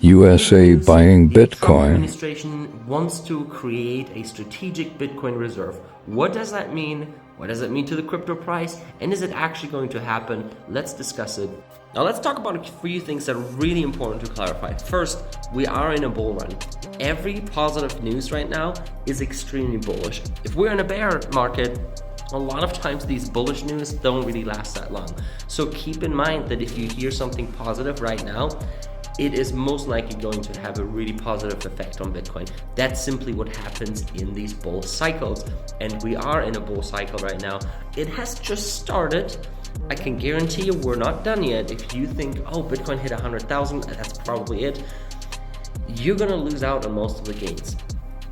USA buying The Trump Bitcoin. administration wants to create a strategic Bitcoin reserve. What does that mean? What does it mean to the crypto price? And is it actually going to happen? Let's discuss it. Now let's talk about a few things that are really important to clarify. First, we are in a bull run. Every positive news right now is extremely bullish. If we're in a bear market, a lot of times these bullish news don't really last that long. So keep in mind that if you hear something positive right now, it is most likely going to have a really positive effect on Bitcoin. That's simply what happens in these bull cycles. And we are in a bull cycle right now. It has just started. I can guarantee you we're not done yet. If you think, oh, Bitcoin hit 100,000, that's probably it, you're gonna lose out on most of the gains.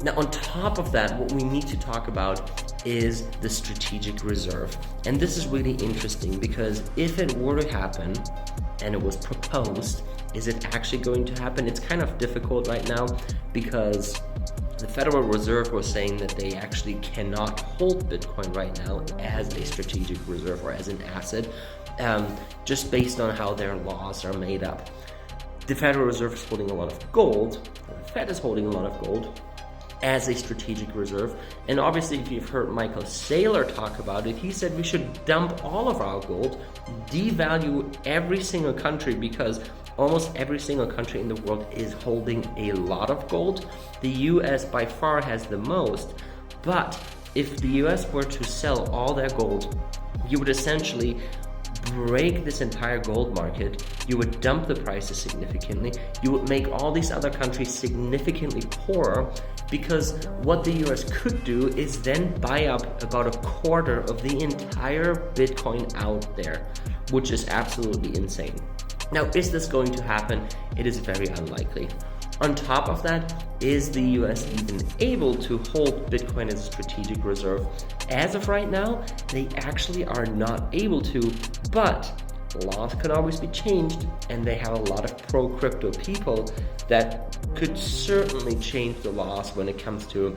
Now, on top of that, what we need to talk about is the strategic reserve. And this is really interesting because if it were to happen, and it was proposed, is it actually going to happen? It's kind of difficult right now because the Federal Reserve was saying that they actually cannot hold Bitcoin right now as a strategic reserve or as an asset, just based on how their laws are made up. The Federal Reserve is holding a lot of gold, the Fed is holding a lot of gold as a strategic reserve. And obviously, if you've heard Michael Saylor talk about it, he said we should dump all of our gold, devalue every single country because almost every single country in the world is holding a lot of gold. The US by far has the most, but if the US were to sell all their gold, you would essentially break this entire gold market, you would dump the prices significantly, you would make all these other countries significantly poorer, because what the US could do is then buy up about a quarter of the entire Bitcoin out there, which is absolutely insane. Now, is this going to happen? It is very unlikely. On top of that, is the US even able to hold Bitcoin as a strategic reserve? As of right now, they actually are not able to, but laws could always be changed, and they have a lot of pro-crypto people that could certainly change the laws when it comes to,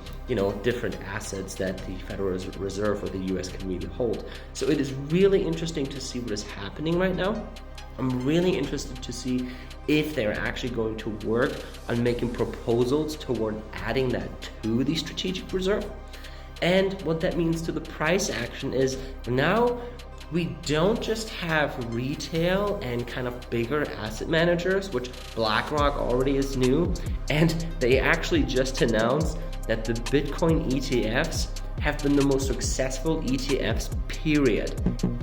different assets that the Federal Reserve or the US can really hold. So it is really interesting to see what is happening right now. I'm really interested to see if they're actually going to work on making proposals toward adding that to the strategic reserve. And what that means to the price action is now we don't just have retail and kind of bigger asset managers, which BlackRock already is new, and they actually just announced that the Bitcoin ETFs have been the most successful ETFs, period,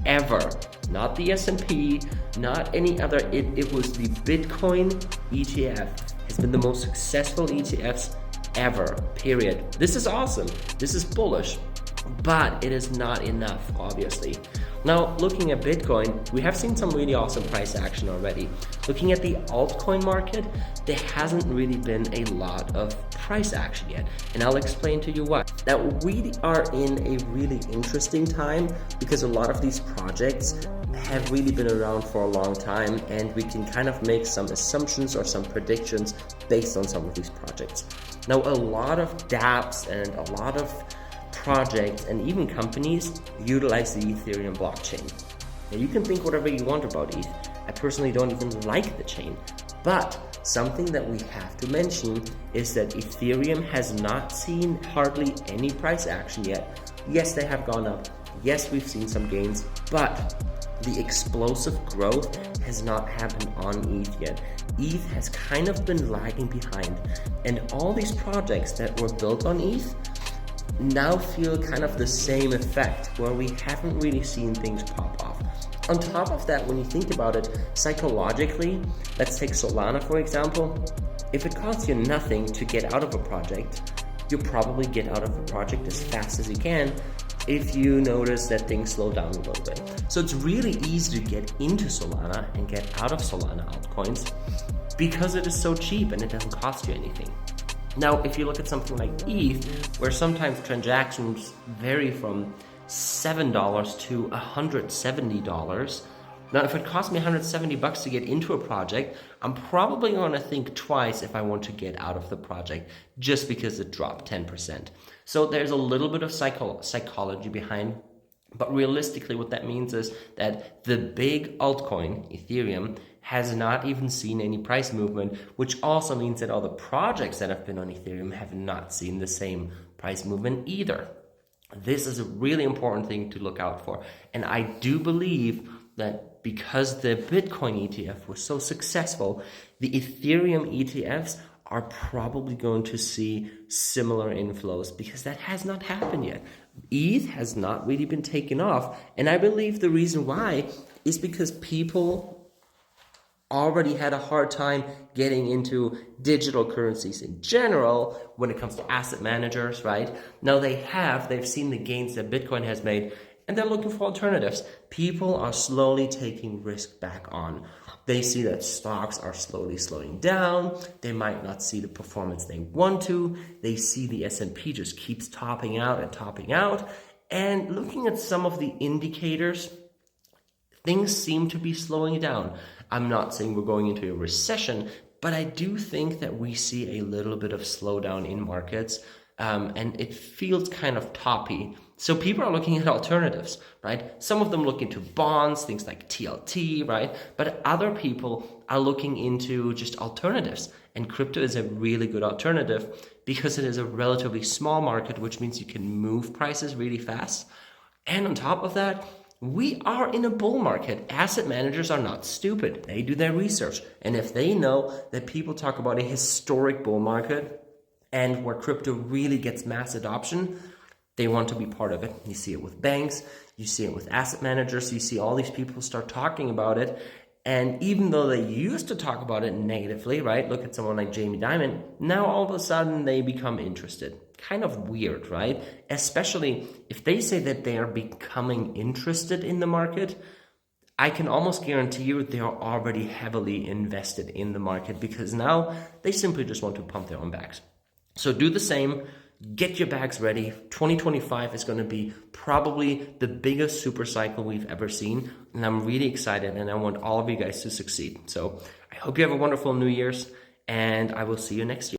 ever. Not the S&P, not any other, it was the Bitcoin ETF has been the most successful ETFs ever, period. This is awesome, this is bullish, but it is not enough, obviously. Now, looking at Bitcoin, we have seen some really awesome price action already. Looking at the altcoin market, there hasn't really been a lot of price action yet, and I'll explain to you why. Now, we are in a really interesting time because a lot of these projects have really been around for a long time, and we can kind of make some assumptions or some predictions based on some of these projects. Now, a lot of dApps and a lot of projects and even companies utilize the Ethereum blockchain. Now, you can think whatever you want about ETH. I personally don't even like the chain, but something that we have to mention is that Ethereum has not seen hardly any price action yet. Yes, they have gone up. Yes, we've seen some gains, but the explosive growth has not happened on ETH yet. ETH has kind of been lagging behind, and all these projects that were built on ETH now feel kind of the same effect, where we haven't really seen things pop off. On top of that, when you think about it psychologically, let's take Solana for example. If it costs you nothing to get out of a project, you'll probably get out of a project as fast as you can if you notice that things slow down a little bit. So it's really easy to get into Solana and get out of Solana altcoins because it is so cheap and it doesn't cost you anything. Now, if you look at something like ETH, where sometimes transactions vary from $7 to $170, now if it costs me $170 to get into a project, I'm probably going to think twice if I want to get out of the project just because it dropped 10%. So there's a little bit of psychology behind, but realistically what that means is that the big altcoin, Ethereum, has not even seen any price movement, which also means that all the projects that have been on Ethereum have not seen the same price movement either. This is a really important thing to look out for. And I do believe that because the Bitcoin ETF was so successful, the Ethereum ETFs are probably going to see similar inflows because that has not happened yet. ETH has not really been taken off. And I believe the reason why is because people already had a hard time getting into digital currencies in general when it comes to asset managers, right? Now they've seen the gains that Bitcoin has made, and they're looking for alternatives. People are slowly taking risk back on. They see that stocks are slowly slowing down. They might not see the performance they want to. They see the S&P just keeps topping out and topping out. And looking at some of the indicators, things seem to be slowing down. I'm not saying we're going into a recession, but I do think that we see a little bit of slowdown in markets, and it feels kind of toppy. So people are looking at alternatives, right? Some of them look into bonds, things like TLT, right? But other people are looking into just alternatives. And crypto is a really good alternative because it is a relatively small market, which means you can move prices really fast. And on top of that, we are in a bull market. Asset managers are not stupid. They do their research. And if they know that people talk about a historic bull market and where crypto really gets mass adoption, they want to be part of it. You see it with banks, you see it with asset managers, you see all these people start talking about it. And even though they used to talk about it negatively, right? Look at someone like Jamie Dimon. Now all of a sudden they become interested. Kind of weird, right? Especially if they say that they are becoming interested in the market, I can almost guarantee you they are already heavily invested in the market because now they simply just want to pump their own bags. So do the same. Get your bags ready. 2025 is going to be probably the biggest super cycle we've ever seen. And I'm really excited and I want all of you guys to succeed. So I hope you have a wonderful New Year's and I will see you next year.